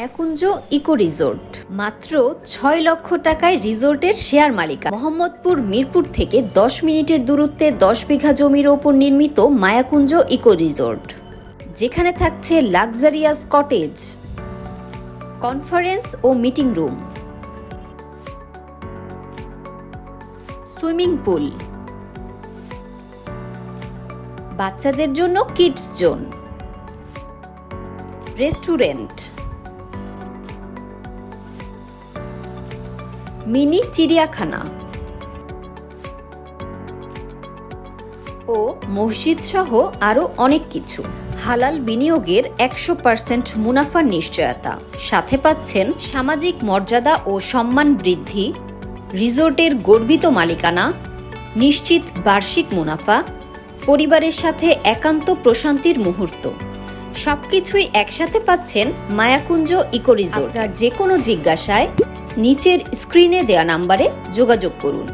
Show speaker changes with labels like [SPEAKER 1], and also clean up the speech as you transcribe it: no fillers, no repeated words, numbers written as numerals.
[SPEAKER 1] মায়াকুঞ্জ eco resort মাত্র ৬ লক্ষ টাকায় রিসোর্টের শেয়ার মালিকা। মোহাম্মদপুর মিরপুর থেকে ১০ মিনিটের দূরত্বে ১০ বিঘা জমির ওপর নির্মিত মায়াকুঞ্জ ইকো রিসোর্ট, যেখানে থাকছে লাক্সারিয়াস কটেজ, কনফারেন্স ও মিটিং রুম, সুইমিং পুল, বাচ্চাদের জন্য কিডস জোন, রেস্টুরেন্ট, মিনি চিড়িয়াখানা ও মসজিদ সহ আরও অনেক কিছু। হালাল বিনিয়োগের ১০০% মুনাফার নিশ্চয়তা, সাথে পাচ্ছেন সামাজিক মর্যাদা ও সম্মান বৃদ্ধি, রিসোর্টের গর্বিত মালিকানা, নিশ্চিত বার্ষিক মুনাফা, পরিবারের সাথে একান্ত প্রশান্তির মুহূর্ত, সবকিছুই একসাথে পাচ্ছেন মায়াকুঞ্জ ইকো রিসোর্ট। আর যে কোনো জিজ্ঞাসায় নিচের স্ক্রিনে দেওয়া নাম্বারে যোগাযোগ করুন।